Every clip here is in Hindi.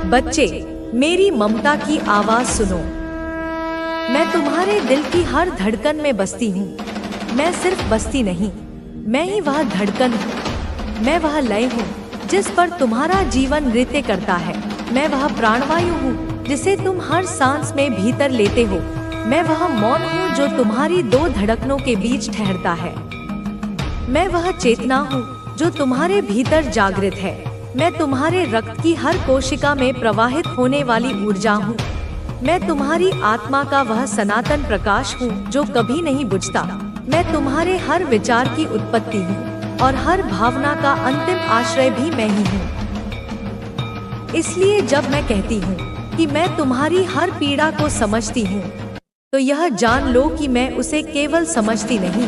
बच्चे, मेरी ममता की आवाज सुनो। मैं तुम्हारे दिल की हर धड़कन में बसती हूँ। मैं सिर्फ बसती नहीं, मैं ही वह धड़कन हूँ। मैं वह लय हूँ जिस पर तुम्हारा जीवन नृत्य करता है। मैं वह प्राणवायु हूँ जिसे तुम हर सांस में भीतर लेते हो। मैं वह मौन हूँ जो तुम्हारी दो धड़कनों के बीच ठहरता है। मैं वह चेतना हूँ जो तुम्हारे भीतर जागृत है। मैं तुम्हारे रक्त की हर कोशिका में प्रवाहित होने वाली ऊर्जा हूँ। मैं तुम्हारी आत्मा का वह सनातन प्रकाश हूँ जो कभी नहीं बुझता। मैं तुम्हारे हर विचार की उत्पत्ति हूँ और हर भावना का अंतिम आश्रय भी मैं ही हूँ। इसलिए जब मैं कहती हूँ कि मैं तुम्हारी हर पीड़ा को समझती हूँ, तो यह जान लो कि मैं उसे केवल समझती नहीं,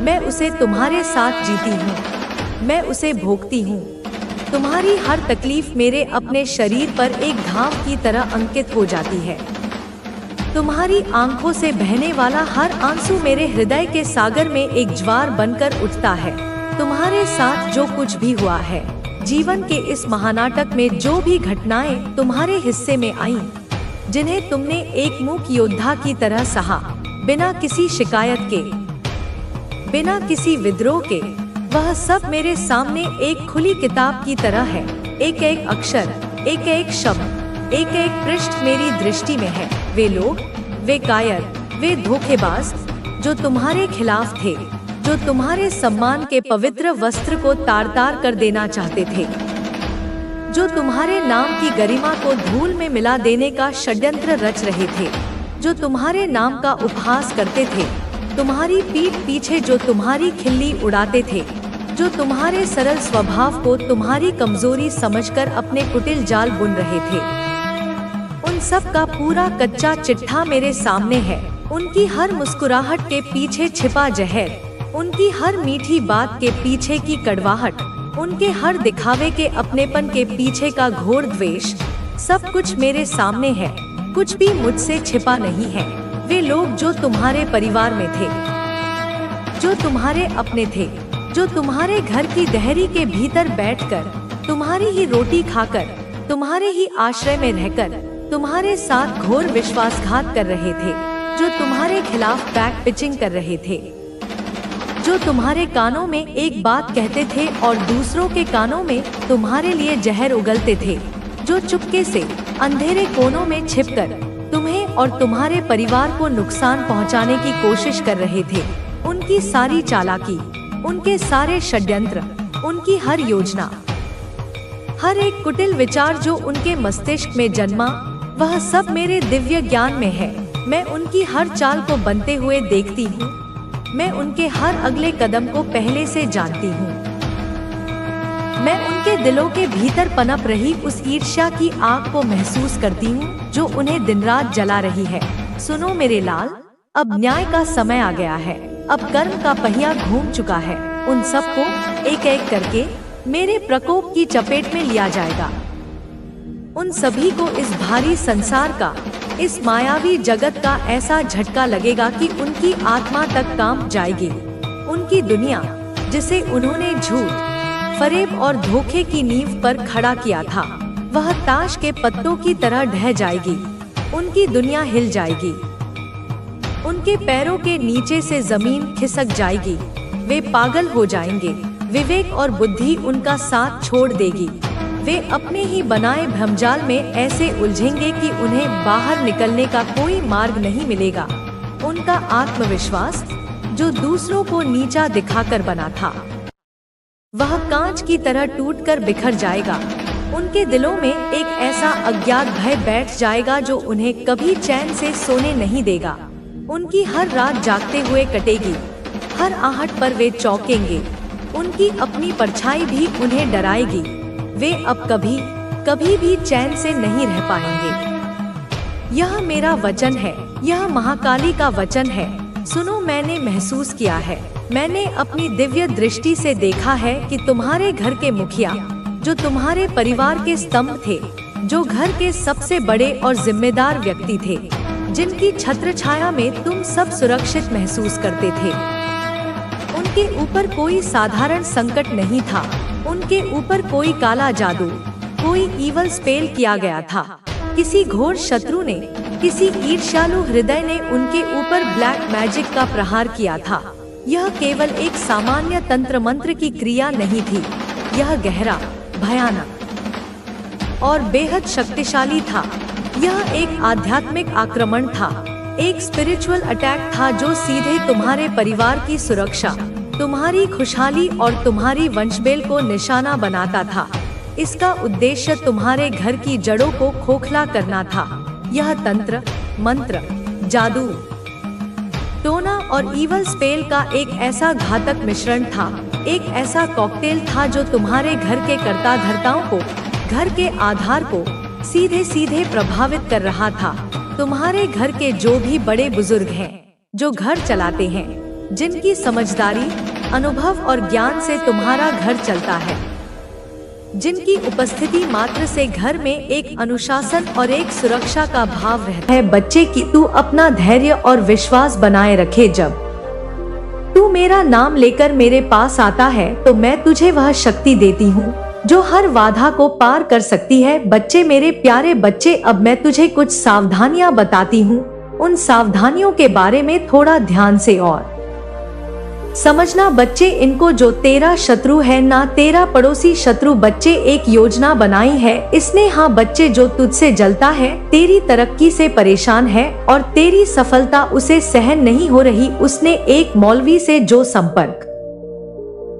मैं उसे तुम्हारे साथ जीती हूँ। मैं उसे भोगती हूँ। तुम्हारी हर तकलीफ मेरे अपने शरीर पर एक घाव की तरह अंकित हो जाती है। तुम्हारी आंखों से बहने वाला हर आंसू मेरे हृदय के सागर में एक ज्वार बनकर उठता है। तुम्हारे साथ जो कुछ भी हुआ है, जीवन के इस महानाटक में जो भी घटनाएं तुम्हारे हिस्से में आईं, जिन्हें तुमने एक मूक योद्धा की तरह सहा, बिना किसी शिकायत के, बिना किसी विद्रोह के, वह सब मेरे सामने एक खुली किताब की तरह है। एक एक अक्षर, एक एक शब्द, एक एक पृष्ठ मेरी दृष्टि में है। वे लोग, वे कायर, वे धोखेबाज जो तुम्हारे खिलाफ थे, जो तुम्हारे सम्मान के पवित्र वस्त्र को तार तार कर देना चाहते थे, जो तुम्हारे नाम की गरिमा को धूल में मिला देने का षड्यंत्र रच रहे थे, जो तुम्हारे नाम का उपहास करते थे, तुम्हारी पीठ पीछे जो तुम्हारी खिल्ली उड़ाते थे, जो तुम्हारे सरल स्वभाव को तुम्हारी कमजोरी समझकर अपने कुटिल जाल बुन रहे थे। उन सब का पूरा कच्चा चिट्ठा मेरे सामने है। उनकी हर मुस्कुराहट के पीछे छिपा जहर, उनकी हर मीठी बात के पीछे की कड़वाहट, उनके हर दिखावे के अपनेपन के पीछे का घोर द्वेष, सब कुछ मेरे सामने है। कुछ भी मुझसे छिपा नहीं है। वे लोग जो तुम्हारे परिवार में थे, जो तुम्हारे अपने थे, जो तुम्हारे घर की दहरी के भीतर बैठकर, तुम्हारी ही रोटी खाकर, तुम्हारे ही आश्रय में रहकर, तुम्हारे साथ घोर विश्वासघात कर रहे थे, जो तुम्हारे खिलाफ बैक पिचिंग कर रहे थे, जो तुम्हारे कानों में एक बात कहते थे और दूसरों के कानों में तुम्हारे लिए जहर उगलते थे, जो चुपके से अंधेरे कोनों में छिपकर तुम्हें और तुम्हारे परिवार को नुकसान पहुंचाने की कोशिश कर रहे थे। उनकी सारी चालाकी, उनके सारे षड्यंत्र, उनकी हर योजना, हर एक कुटिल विचार जो उनके मस्तिष्क में जन्मा, वह सब मेरे दिव्य ज्ञान में है। मैं उनकी हर चाल को बनते हुए देखती हूँ। मैं उनके हर अगले कदम को पहले से जानती हूँ। मैं उनके दिलों के भीतर पनप रही उस ईर्ष्या की आग को महसूस करती हूँ जो उन्हें दिन रात जला रही है। सुनो मेरे लाल, अब न्याय का समय आ गया है। अब कर्म का पहिया घूम चुका है। उन सबको एक एक करके मेरे प्रकोप की चपेट में लिया जाएगा। उन सभी को इस भारी संसार का, इस मायावी जगत का ऐसा झटका लगेगा कि उनकी आत्मा तक कांप जाएगी। उनकी दुनिया, जिसे उन्होंने झूठ, फरेब और धोखे की नींव पर खड़ा किया था, वह ताश के पत्तों की तरह ढह जाएगी। उनकी दुनिया हिल जाएगी। उनके पैरों के नीचे से जमीन खिसक जाएगी। वे पागल हो जाएंगे। विवेक और बुद्धि उनका साथ छोड़ देगी। वे अपने ही बनाए भ्रमजाल में ऐसे उलझेंगे कि उन्हें बाहर निकलने का कोई मार्ग नहीं मिलेगा। उनका आत्मविश्वास, जो दूसरों को नीचा दिखाकर बना था, वह कांच की तरह टूटकर बिखर जाएगा। उनके दिलों में एक ऐसा अज्ञात भय बैठ जाएगा जो उन्हें कभी चैन से सोने नहीं देगा। उनकी हर रात जागते हुए कटेगी। हर आहट पर वे चौंकेंगे। उनकी अपनी परछाई भी उन्हें डराएगी। वे अब कभी कभी भी चैन से नहीं रह पाएंगे। यह मेरा वचन है, यह महाकाली का वचन है। सुनो, मैंने महसूस किया है, मैंने अपनी दिव्य दृष्टि से देखा है कि तुम्हारे घर के मुखिया, जो तुम्हारे परिवार के स्तंभ थे, जो घर के सबसे बड़े और जिम्मेदार व्यक्ति थे, जिनकी छत्र छाया में तुम सब सुरक्षित महसूस करते थे, उनके ऊपर कोई साधारण संकट नहीं था। उनके ऊपर कोई काला जादू, कोई ईवल स्पेल किया गया था। किसी घोर शत्रु ने, किसी ईर्ष्यालु हृदय ने उनके ऊपर ब्लैक मैजिक का प्रहार किया था। यह केवल एक सामान्य तंत्र मंत्र की क्रिया नहीं थी, यह गहरा, भयानक और बेहद शक्तिशाली था। यह एक आध्यात्मिक आक्रमण था, एक स्पिरिचुअल अटैक था जो सीधे तुम्हारे परिवार की सुरक्षा, तुम्हारी खुशहाली और तुम्हारी वंशबेल को निशाना बनाता था। इसका उद्देश्य तुम्हारे घर की जड़ों को खोखला करना था। यह तंत्र, मंत्र, जादू, टोना और ईवल स्पेल का एक ऐसा घातक मिश्रण था, एक ऐसा कॉकटेल था जो तुम्हारे घर के कर्ता धर्ताओं को, घर के आधार को सीधे सीधे प्रभावित कर रहा था। तुम्हारे घर के जो भी बड़े बुजुर्ग हैं, जो घर चलाते हैं, जिनकी समझदारी, अनुभव और ज्ञान से तुम्हारा घर चलता है, जिनकी उपस्थिति मात्र से घर में एक अनुशासन और एक सुरक्षा का भाव रहता है। बच्चे की तू अपना धैर्य और विश्वास बनाए रखे। जब तू मेरा नाम लेकर मेरे पास आता है तो मैं तुझे वह शक्ति देती हूँ जो हर बाधा को पार कर सकती है। बच्चे, मेरे प्यारे बच्चे, अब मैं तुझे कुछ सावधानियां बताती हूँ। उन सावधानियों के बारे में थोड़ा ध्यान से और समझना बच्चे। इनको जो तेरा शत्रु है ना तेरा पड़ोसी शत्रु, बच्चे एक योजना बनाई है इसने। हाँ बच्चे, जो तुझसे जलता है, तेरी तरक्की से परेशान है और तेरी सफलता उसे सहन नहीं हो रही, उसने एक मौलवी से जो संपर्क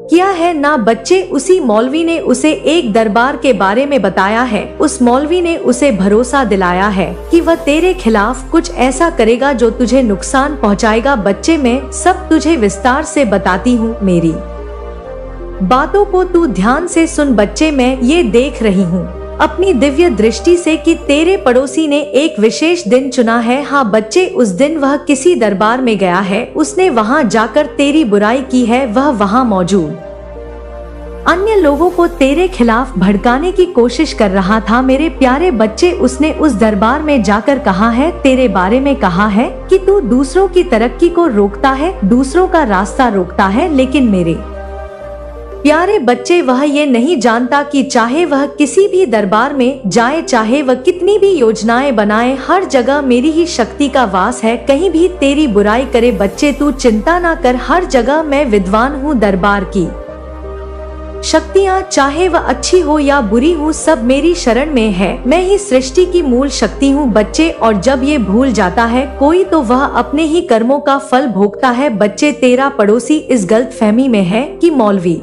किया है ना बच्चे, उसी मौलवी ने उसे एक दरबार के बारे में बताया है। उस मौलवी ने उसे भरोसा दिलाया है कि वह तेरे खिलाफ कुछ ऐसा करेगा जो तुझे नुकसान पहुंचाएगा। बच्चे, मैं सब तुझे विस्तार से बताती हूँ, मेरी बातों को तू ध्यान से सुन। बच्चे, मैं ये देख रही हूँ अपनी दिव्य दृष्टि से कि तेरे पड़ोसी ने एक विशेष दिन चुना है। हाँ बच्चे, उस दिन वह किसी दरबार में गया है, उसने वहाँ जाकर तेरी बुराई की है। वह वहाँ मौजूद अन्य लोगों को तेरे खिलाफ भड़काने की कोशिश कर रहा था। मेरे प्यारे बच्चे, उसने उस दरबार में जाकर कहा है, तेरे बारे में कहा है कि तू दूसरों की तरक्की को रोकता है, दूसरों का रास्ता रोकता है। लेकिन मेरे प्यारे बच्चे, वह ये नहीं जानता कि चाहे वह किसी भी दरबार में जाए, चाहे वह कितनी भी योजनाएं बनाए, हर जगह मेरी ही शक्ति का वास है, कहीं भी तेरी बुराई करे। बच्चे, तू चिंता ना कर, हर जगह मैं विद्वान हूँ। दरबार की शक्तियाँ, चाहे वह अच्छी हो या बुरी हो, सब मेरी शरण में है। मैं ही सृष्टि की मूल शक्ति हूँ बच्चे। और जब ये भूल जाता है कोई तो वह अपने ही कर्मों का फल भोगता है। बच्चे, तेरा पड़ोसी इस गलतफहमी में है कि मौलवी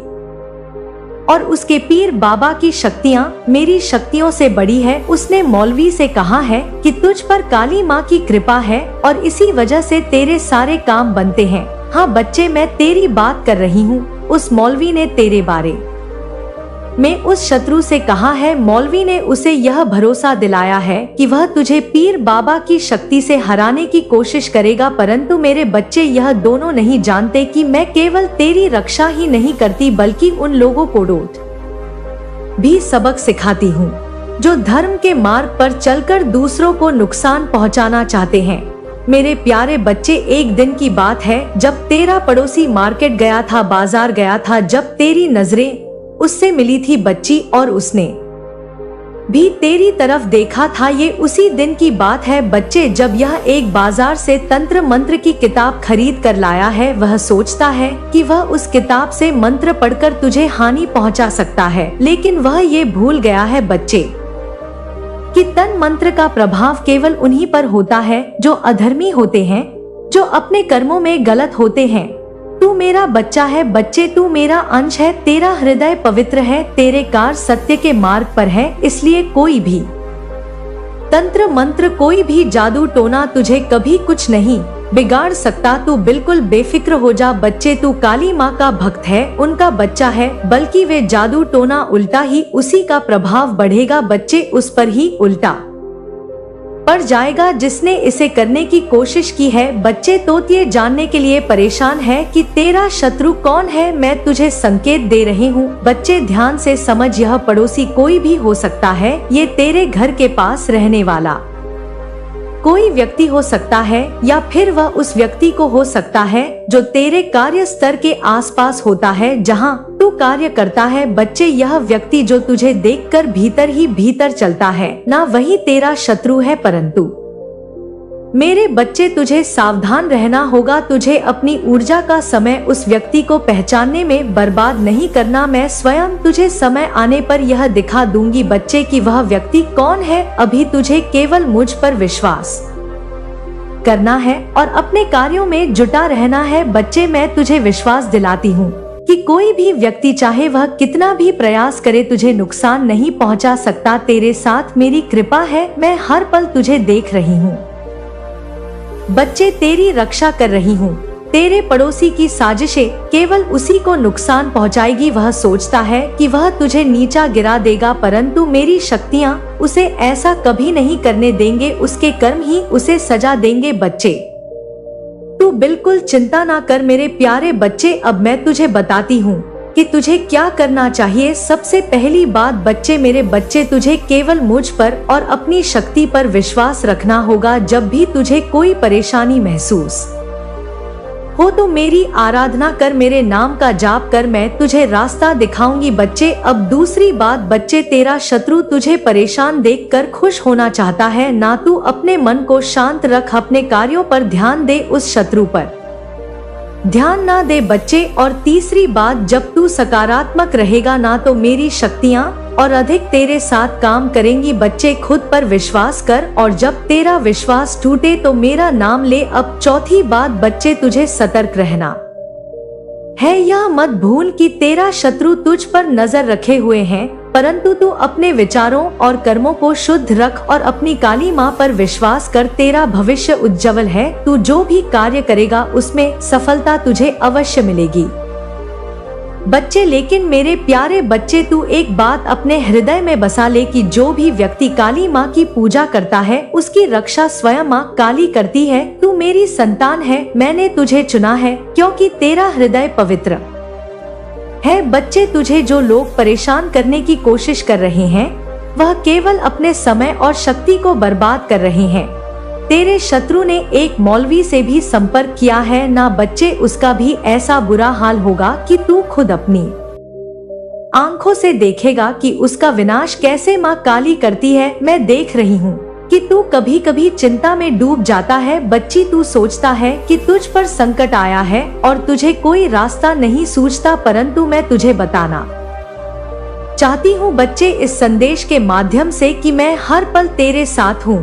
और उसके पीर बाबा की शक्तियाँ मेरी शक्तियों से बड़ी है। उसने मौलवी से कहा है कि तुझ पर काली माँ की कृपा है और इसी वजह से तेरे सारे काम बनते हैं। हाँ बच्चे, मैं तेरी बात कर रही हूँ। उस मौलवी ने तेरे बारे में उस शत्रु से कहा है, मौलवी ने उसे यह भरोसा दिलाया है कि वह तुझे पीर बाबा की शक्ति से हराने की कोशिश करेगा। परंतु मेरे बच्चे, यह दोनों नहीं जानते कि मैं केवल तेरी रक्षा ही नहीं करती बल्कि उन लोगों को डोट भी सबक सिखाती हूँ जो धर्म के मार्ग पर चलकर दूसरों को नुकसान पहुँचाना चाहते हैं। मेरे प्यारे बच्चे, एक दिन की बात है जब तेरा पड़ोसी मार्केट गया था, बाजार गया था, जब तेरी नजरें उससे मिली थी बच्ची और उसने भी तेरी तरफ देखा था। ये उसी दिन की बात है बच्चे जब यह एक बाजार से तंत्र मंत्र की किताब खरीद कर लाया है। वह सोचता है कि वह उस किताब से मंत्र पढ़कर तुझे हानि पहुंचा सकता है, लेकिन वह ये भूल गया है बच्चे कि तन मंत्र का प्रभाव केवल उन्हीं पर होता है जो अधर्मी होते हैं, जो अपने कर्मों में गलत होते हैं। तू मेरा बच्चा है बच्चे, तू मेरा अंश है, तेरा हृदय पवित्र है, तेरे कार्य सत्य के मार्ग पर है, इसलिए कोई भी तंत्र मंत्र, कोई भी जादू टोना तुझे कभी कुछ नहीं बिगाड़ सकता। तू बिल्कुल बेफिक्र हो जा बच्चे, तू काली माँ का भक्त है, उनका बच्चा है, बल्कि वे जादू टोना उल्टा ही उसी का प्रभाव बढ़ेगा बच्चे, उस पर ही उल्टा पड़ जाएगा जिसने इसे करने की कोशिश की है। बच्चे, तो ये जानने के लिए परेशान है कि तेरा शत्रु कौन है। मैं तुझे संकेत दे रही हूँ बच्चे, ध्यान से समझ। यह पड़ोसी कोई भी हो सकता है, ये तेरे घर के पास रहने वाला कोई व्यक्ति हो सकता है या फिर वह उस व्यक्ति को हो सकता है जो तेरे कार्य स्तर के आसपास होता है जहां तू कार्य करता है। बच्चे, यह व्यक्ति जो तुझे देखकर भीतर ही भीतर चलता है ना वही तेरा शत्रु है, परंतु मेरे बच्चे तुझे सावधान रहना होगा। तुझे अपनी ऊर्जा का समय उस व्यक्ति को पहचानने में बर्बाद नहीं करना। मैं स्वयं तुझे समय आने पर यह दिखा दूंगी बच्चे कि वह व्यक्ति कौन है। अभी तुझे केवल मुझ पर विश्वास करना है और अपने कार्यों में जुटा रहना है। बच्चे, मैं तुझे विश्वास दिलाती हूँ कि कोई भी व्यक्ति चाहे वह कितना भी प्रयास करे तुझे नुकसान नहीं पहुँचा सकता। तेरे साथ मेरी कृपा है, मैं हर पल तुझे देख रही हूँ। बच्चे, तेरी रक्षा कर रही हूँ। तेरे पड़ोसी की साजिशें केवल उसी को नुकसान पहुँचाएगी। वह सोचता है कि वह तुझे नीचा गिरा देगा, परंतु मेरी शक्तियाँ उसे ऐसा कभी नहीं करने देंगे। उसके कर्म ही उसे सजा देंगे। बच्चे, तू बिल्कुल चिंता ना कर मेरे प्यारे बच्चे। अब मैं तुझे बताती हूँ कि तुझे क्या करना चाहिए। सबसे पहली बात बच्चे, मेरे बच्चे, तुझे केवल मुझ पर और अपनी शक्ति पर विश्वास रखना होगा। जब भी तुझे कोई परेशानी महसूस हो तो मेरी आराधना कर, मेरे नाम का जाप कर, मैं तुझे रास्ता दिखाऊंगी। बच्चे, अब दूसरी बात बच्चे, तेरा शत्रु तुझे परेशान देखकर खुश होना चाहता है ना। तू अपने मन को शांत रख, अपने कार्यों पर ध्यान दे, उस शत्रु पर ध्यान ना दे बच्चे। और तीसरी बात, जब तू सकारात्मक रहेगा ना तो मेरी शक्तियाँ और अधिक तेरे साथ काम करेंगी। बच्चे, खुद पर विश्वास कर और जब तेरा विश्वास टूटे तो मेरा नाम ले। अब चौथी बात बच्चे, तुझे सतर्क रहना है। यह मत भूल कि तेरा शत्रु तुझ पर नजर रखे हुए हैं, परंतु तू अपने विचारों और कर्मों को शुद्ध रख और अपनी काली माँ पर विश्वास कर। तेरा भविष्य उज्जवल है। तू जो भी कार्य करेगा उसमें सफलता तुझे अवश्य मिलेगी। बच्चे, लेकिन मेरे प्यारे बच्चे, तू एक बात अपने हृदय में बसा ले कि जो भी व्यक्ति काली माँ की पूजा करता है उसकी रक्षा स्वयं माँ काली करती है। तू मेरी संतान है, मैंने तुझे चुना है क्योंकि तेरा हृदय पवित्र है। बच्चे, तुझे जो लोग परेशान करने की कोशिश कर रहे हैं वह केवल अपने समय और शक्ति को बर्बाद कर रहे हैं। तेरे शत्रु ने एक मौलवी से भी संपर्क किया है ना। बच्चे, उसका भी ऐसा बुरा हाल होगा कि तू खुद अपनी आंखों से देखेगा कि उसका विनाश कैसे माँ काली करती है। मैं देख रही हूँ कि तू कभी कभी चिंता में डूब जाता है। बच्ची, तू सोचता है कि तुझ पर संकट आया है और तुझे कोई रास्ता नहीं सूझता, परंतु मैं तुझे बताना चाहती हूँ बच्चे इस संदेश के माध्यम से कि मैं हर पल तेरे साथ हूँ।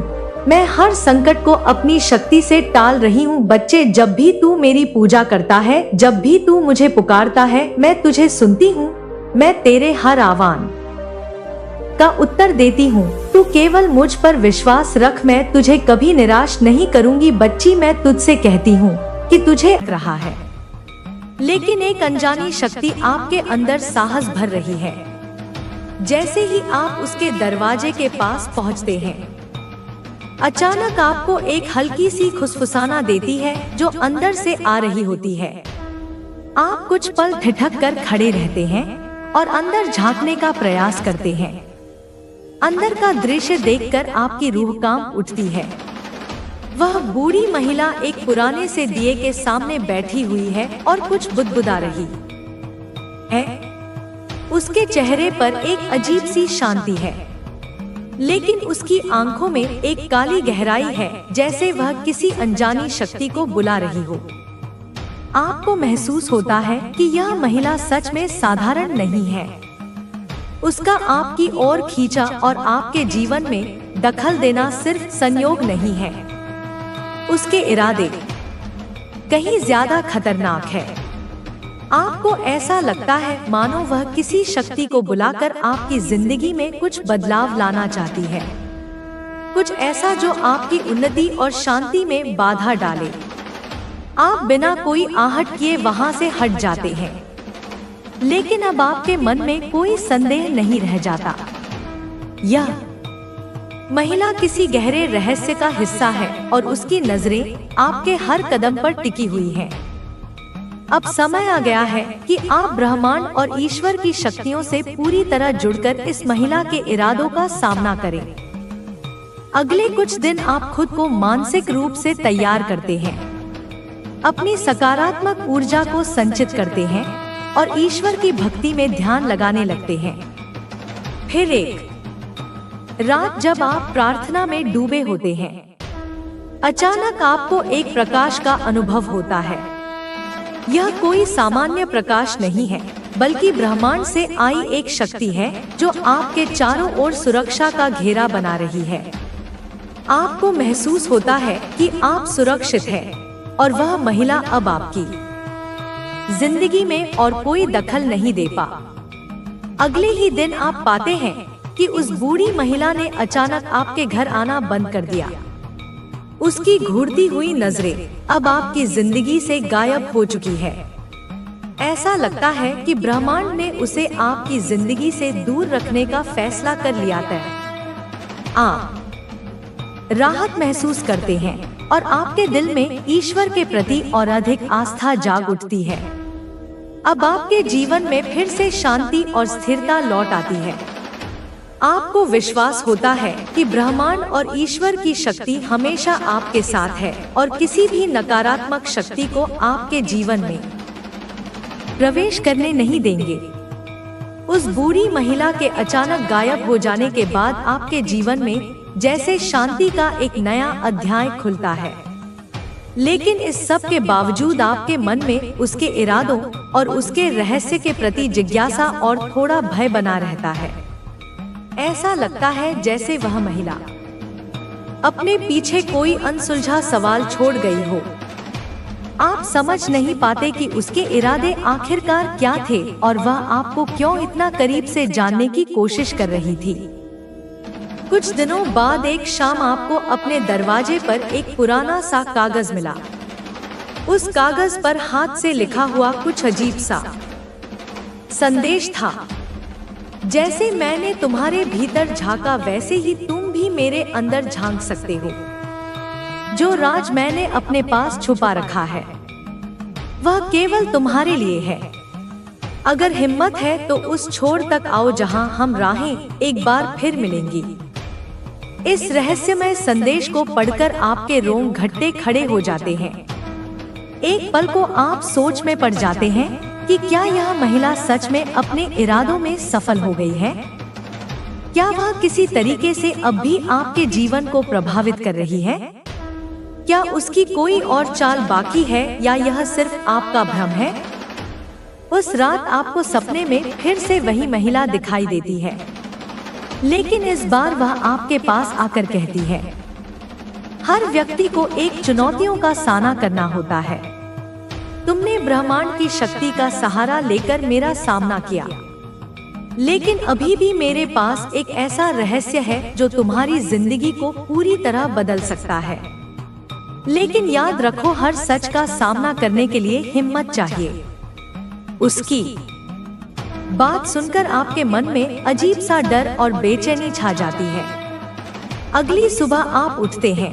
मैं हर संकट को अपनी शक्ति से टाल रही हूँ। बच्चे, जब भी तू मेरी पूजा करता है, जब भी तू मुझे पुकारता है, मैं तुझे सुनती हूँ। मैं तेरे हर आह्वान का उत्तर देती हूँ। तू केवल मुझ पर विश्वास रख, मैं तुझे कभी निराश नहीं करूँगी। बच्ची, मैं तुझसे कहती हूँ कि तुझे रहा है, लेकिन एक अनजानी शक्ति आपके अंदर साहस भर रही है। जैसे ही आप उसके दरवाजे के पास पहुँचते हैं, अचानक आपको एक हल्की सी खुसफुसाना देती है जो अंदर से आ रही होती है। आप कुछ पल ठिठक कर खड़े रहते हैं और अंदर झांकने का प्रयास करते हैं। अंदर का दृश्य देखकर आपकी रूह कांप उठती है। वह बूढ़ी महिला एक पुराने से दिए के सामने बैठी हुई है और कुछ बुदबुदा रही है। उसके चेहरे पर एक अजीब सी शांति है, लेकिन उसकी आंखों में एक काली गहराई है, जैसे वह किसी अनजानी शक्ति को बुला रही हो। आपको महसूस होता है कि यह महिला सच में साधारण नहीं है। उसका आपकी ओर खींचा और आपके जीवन में दखल देना सिर्फ संयोग नहीं है, उसके इरादे कहीं ज्यादा खतरनाक है। आपको ऐसा लगता है मानो वह किसी शक्ति को बुलाकर आपकी जिंदगी में कुछ बदलाव लाना चाहती है, कुछ ऐसा जो आपकी उन्नति और शांति में बाधा डाले। आप बिना कोई आहट किए वहां से हट जाते हैं, लेकिन अब आपके मन में कोई संदेह नहीं रह जाता। यह महिला किसी गहरे रहस्य का हिस्सा है और उसकी नजरें आपके हर कदम पर टिकी हुई हैं। अब समय आ गया है कि आप ब्रह्मांड और ईश्वर की शक्तियों से पूरी तरह जुड़कर इस महिला के इरादों का सामना करें। अगले कुछ दिन आप खुद को मानसिक रूप से तैयार करते हैं, अपनी सकारात्मक ऊर्जा को संचित करते हैं और ईश्वर की भक्ति में ध्यान लगाने लगते हैं। फिर एक रात जब आप प्रार्थना में डूबे होते हैं, अचानक आपको एक प्रकाश का अनुभव होता है। यह कोई सामान्य प्रकाश नहीं है, बल्कि ब्रह्मांड से आई एक शक्ति है जो आपके चारों ओर सुरक्षा का घेरा बना रही है। आपको महसूस होता है कि आप सुरक्षित हैं और वह महिला अब आपकी जिंदगी में और कोई दखल नहीं दे पा। अगले ही दिन आप पाते हैं कि उस बूढ़ी महिला ने अचानक आपके घर आना बंद कर दिया। उसकी घूरती हुई नजरें अब आपकी जिंदगी से गायब हो चुकी है। ऐसा लगता है कि ब्रह्मांड ने उसे आपकी जिंदगी से दूर रखने का फैसला कर लिया था। आप राहत महसूस करते हैं और आपके दिल में ईश्वर के प्रति और अधिक आस्था जाग उठती है। अब आपके जीवन में फिर से शांति और स्थिरता लौट आती है। आपको विश्वास होता है कि ब्रह्मांड और ईश्वर की शक्ति हमेशा आपके साथ है और किसी भी नकारात्मक शक्ति को आपके जीवन में प्रवेश करने नहीं देंगे। उस बूढ़ी महिला के अचानक गायब हो जाने के बाद आपके जीवन में जैसे शांति का एक नया अध्याय खुलता है। लेकिन इस सब के बावजूद आपके मन में उसके इरादों और उसके रहस्य के प्रति जिज्ञासा और थोड़ा भय बना रहता है। ऐसा लगता है जैसे वह महिला अपने पीछे कोई अनसुलझा सवाल छोड़ गई हो। आप समझ नहीं पाते कि उसके इरादे आखिरकार क्या थे और वह आपको क्यों इतना करीब से जानने की कोशिश कर रही थी। कुछ दिनों बाद एक शाम आपको अपने दरवाजे पर एक पुराना सा कागज मिला। उस कागज पर हाथ से लिखा हुआ कुछ अजीब सा संदेश था। जैसे मैंने तुम्हारे भीतर झांका वैसे ही तुम भी मेरे अंदर झांक सकते हो। जो राज मैंने अपने पास छुपा रखा है वह केवल तुम्हारे लिए है। अगर हिम्मत है तो उस छोर तक आओ जहां हम राहें एक बार फिर मिलेंगी। इस रहस्यमय संदेश को पढ़कर आपके रोंग खड़े खड़े हो जाते हैं। एक पल को आप सोच में पड़ जाते हैं कि क्या यह महिला सच में अपने इरादों में सफल हो गई है? क्या वह किसी तरीके से अब भी आपके जीवन को प्रभावित कर रही है? क्या उसकी कोई और चाल बाकी है या यह सिर्फ आपका भ्रम है? उस रात आपको सपने में फिर से वही महिला दिखाई देती है, लेकिन इस बार वह आपके पास आकर कहती है, हर व्यक्ति को एक चुनौतियों का सामना करना होता है। तुमने ब्रह्मांड की शक्ति का सहारा लेकर मेरा सामना किया, लेकिन अभी भी मेरे पास एक ऐसा रहस्य है जो तुम्हारी जिंदगी को पूरी तरह बदल सकता है। लेकिन याद रखो, हर सच का सामना करने के लिए हिम्मत चाहिए। उसकी बात सुनकर आपके मन में अजीब सा डर और बेचैनी छा जाती है। अगली सुबह आप उठते हैं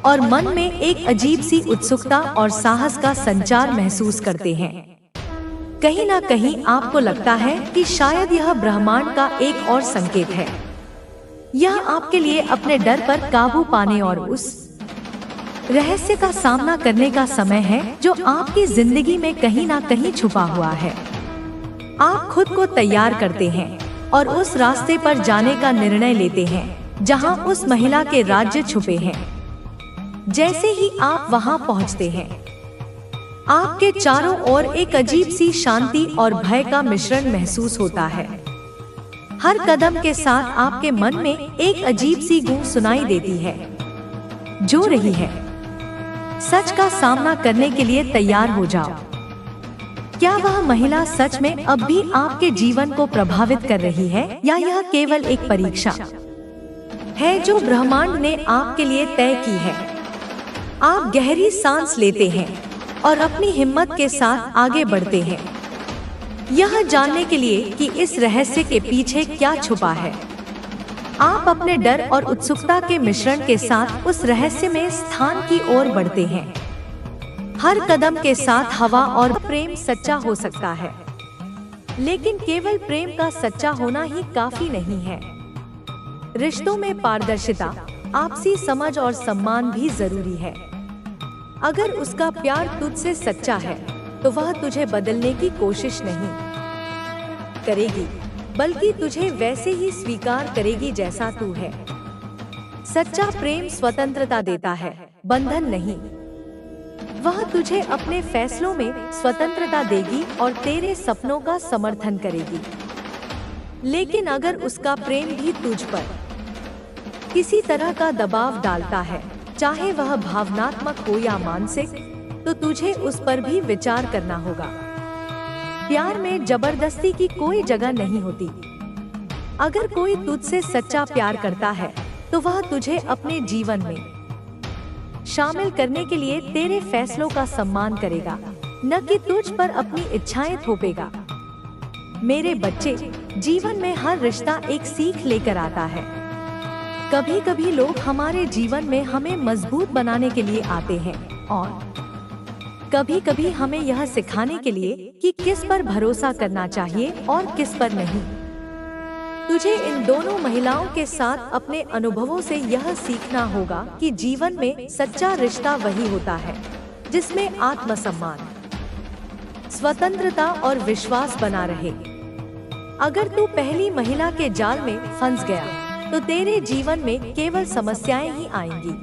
और मन में एक अजीब सी उत्सुकता और साहस का संचार महसूस करते हैं। कहीं ना कहीं आपको लगता है कि शायद यह ब्रह्मांड का एक और संकेत है। यह आपके लिए अपने डर पर काबू पाने और उस रहस्य का सामना करने का समय है जो आपकी जिंदगी में कहीं ना कहीं छुपा हुआ है। आप खुद को तैयार करते हैं और उस रास्ते पर जाने का निर्णय लेते हैं जहां उस महिला के राज्य छुपे हैं। जैसे ही आप वहां पहुंचते हैं, आपके चारों ओर एक अजीब सी शांति और भय का मिश्रण महसूस होता है। हर कदम के साथ आपके मन में एक अजीब सी गूंज सुनाई देती है जो रही है, सच का सामना करने के लिए तैयार हो जाओ। क्या वह महिला सच में अब भी आपके जीवन को प्रभावित कर रही है या यह केवल एक परीक्षा है जो ब्रह्मांड ने आपके लिए तय की है? आप गहरी सांस लेते हैं और अपनी हिम्मत के साथ आगे बढ़ते हैं, यह जानने के लिए कि इस रहस्य के पीछे क्या छुपा है। आप अपने डर और उत्सुकता के मिश्रण के साथ उस रहस्य में स्थान की ओर बढ़ते हैं। हर कदम के साथ हवा और प्रेम सच्चा हो सकता है, लेकिन केवल प्रेम का सच्चा होना ही काफी नहीं है। रिश्तों में पारदर्शिता, आपसी समझ और सम्मान भी जरूरी है। अगर उसका प्यार तुझसे सच्चा है तो वह तुझे बदलने की कोशिश नहीं करेगी, बल्कि तुझे वैसे ही स्वीकार करेगी जैसा तू है। सच्चा प्रेम स्वतंत्रता देता है, बंधन नहीं। वह तुझे अपने फैसलों में स्वतंत्रता देगी और तेरे सपनों का समर्थन करेगी। लेकिन अगर उसका प्रेम भी तुझ पर किसी तरह का दबाव डालता है, चाहे वह भावनात्मक हो या मानसिक, तो तुझे उस पर भी विचार करना होगा। प्यार में जबरदस्ती की कोई जगह नहीं होती। अगर कोई तुझसे सच्चा प्यार करता है तो वह तुझे अपने जीवन में शामिल करने के लिए तेरे फैसलों का सम्मान करेगा, न कि तुझ पर अपनी इच्छाएं थोपेगा। मेरे बच्चे, जीवन में हर रिश्ता एक सीख लेकर आता है। कभी कभी लोग हमारे जीवन में हमें मजबूत बनाने के लिए आते हैं और कभी कभी हमें यह सिखाने के लिए कि किस पर भरोसा करना चाहिए और किस पर नहीं। तुझे इन दोनों महिलाओं के साथ अपने अनुभवों से यह सीखना होगा कि जीवन में सच्चा रिश्ता वही होता है जिसमें आत्मसम्मान, स्वतंत्रता और विश्वास बना रहे। अगर तू पहली महिला के जाल में फंस गया तो तेरे जीवन में केवल समस्याएं ही आएंगी।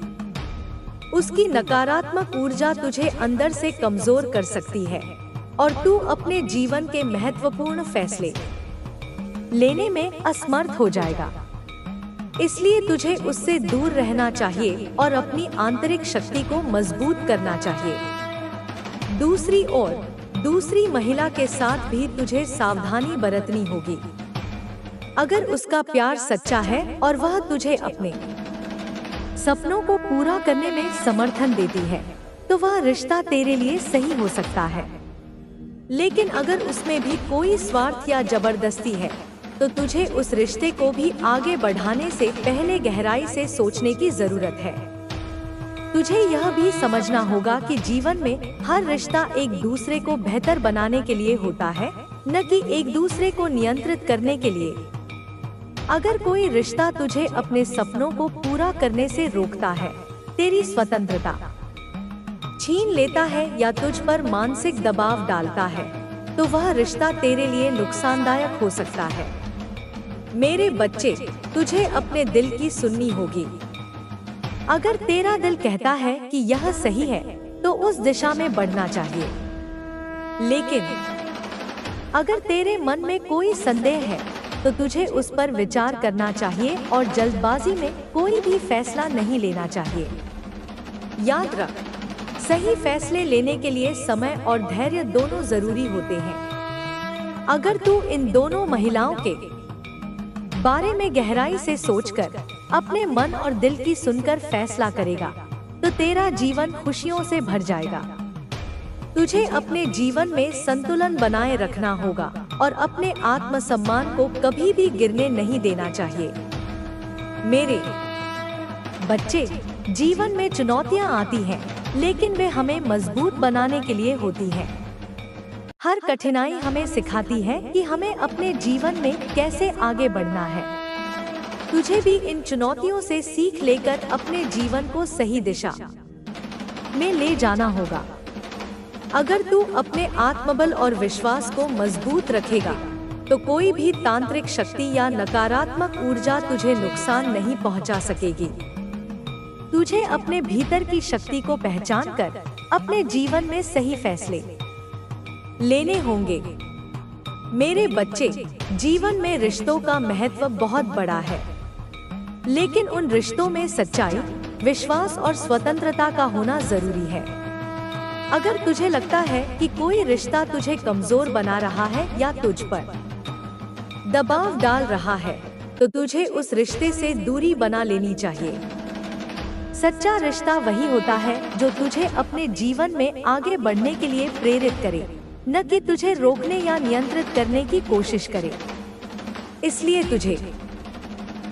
उसकी नकारात्मक ऊर्जा तुझे अंदर से कमजोर कर सकती है और तू अपने जीवन के महत्वपूर्ण फैसले लेने में असमर्थ हो जाएगा। इसलिए तुझे उससे दूर रहना चाहिए और अपनी आंतरिक शक्ति को मजबूत करना चाहिए। दूसरी ओर, दूसरी महिला के साथ भी तुझे सावधानी बरतनी होगी। अगर उसका प्यार सच्चा है और वह तुझे अपने सपनों को पूरा करने में समर्थन देती है, तो वह रिश्ता तेरे लिए सही हो सकता है। लेकिन अगर उसमें भी कोई स्वार्थ या जबरदस्ती है, तो तुझे उस रिश्ते को भी आगे बढ़ाने से पहले गहराई से सोचने की जरूरत है। तुझे यह भी समझना होगा कि जीवन में हर रिश्ता एक दूसरे को बेहतर बनाने के लिए होता है, न कि एक दूसरे को नियंत्रित करने के लिए। अगर कोई रिश्ता तुझे अपने सपनों को पूरा करने से रोकता है, तेरी स्वतंत्रता छीन लेता है या तुझ पर मानसिक दबाव डालता है, तो वह रिश्ता तेरे लिए नुकसानदायक हो सकता है। मेरे बच्चे, तुझे अपने दिल की सुननी होगी। अगर तेरा दिल कहता है कि यह सही है, तो उस दिशा में बढ़ना चाहिए। लेकिन अगर तेरे मन में कोई संदेह है, तो तुझे उस पर विचार करना चाहिए और जल्दबाजी में कोई भी फैसला नहीं लेना चाहिए। याद रख, सही फैसले लेने के लिए समय और धैर्य दोनों जरूरी होते हैं। अगर तू इन दोनों महिलाओं के बारे में गहराई से सोचकर अपने मन और दिल की सुनकर फैसला करेगा, तो तेरा जीवन खुशियों से भर जाएगा। तुझे अपने जीवन में संतुलन बनाए रखना होगा और अपने आत्मसम्मान को कभी भी गिरने नहीं देना चाहिए। मेरे बच्चे, जीवन में चुनौतियां आती हैं, लेकिन वे हमें मजबूत बनाने के लिए होती हैं। हर कठिनाई हमें सिखाती है कि हमें अपने जीवन में कैसे आगे बढ़ना है। तुझे भी इन चुनौतियों से सीख लेकर अपने जीवन को सही दिशा में ले जाना होगा। अगर तू अपने आत्मबल और विश्वास को मजबूत रखेगा, तो कोई भी तांत्रिक शक्ति या नकारात्मक ऊर्जा तुझे नुकसान नहीं पहुंचा सकेगी। तुझे अपने भीतर की शक्ति को पहचान कर अपने जीवन में सही फैसले लेने होंगे। मेरे बच्चे, जीवन में रिश्तों का महत्व बहुत बड़ा है, लेकिन उन रिश्तों में सच्चाई, विश्वास और स्वतंत्रता का होना जरूरी है। अगर तुझे लगता है कि कोई रिश्ता तुझे कमजोर बना रहा है या तुझ पर दबाव डाल रहा है, तो तुझे उस रिश्ते से दूरी बना लेनी चाहिए। सच्चा रिश्ता वही होता है जो तुझे अपने जीवन में आगे बढ़ने के लिए प्रेरित करे, न कि तुझे रोकने या नियंत्रित करने की कोशिश करे। इसलिए तुझे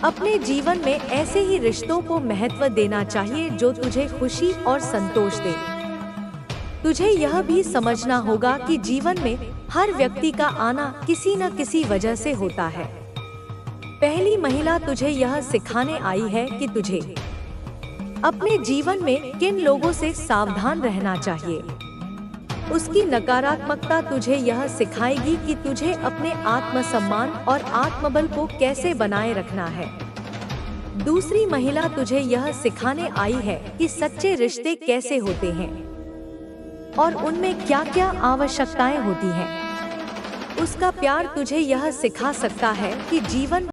अपने जीवन में ऐसे ही रिश्तों को महत्व देना चाहिए जो तुझे खुशी और संतोष दे। तुझे यह भी समझना होगा कि जीवन में हर व्यक्ति का आना किसी न किसी वजह से होता है। पहली महिला तुझे यह सिखाने आई है कि तुझे अपने जीवन में किन लोगों से सावधान रहना चाहिए। उसकी नकारात्मकता तुझे यह सिखाएगी कि तुझे अपने आत्मसम्मान और आत्मबल को कैसे बनाए रखना है। दूसरी महिला तुझे यह सिखाने आई है कि सच्चे रिश्ते कैसे होते हैं और उनमें क्या क्या आवश्यकताएं होती हैं। उसका प्यार तुझे यह सिखा सकता है कि जीवन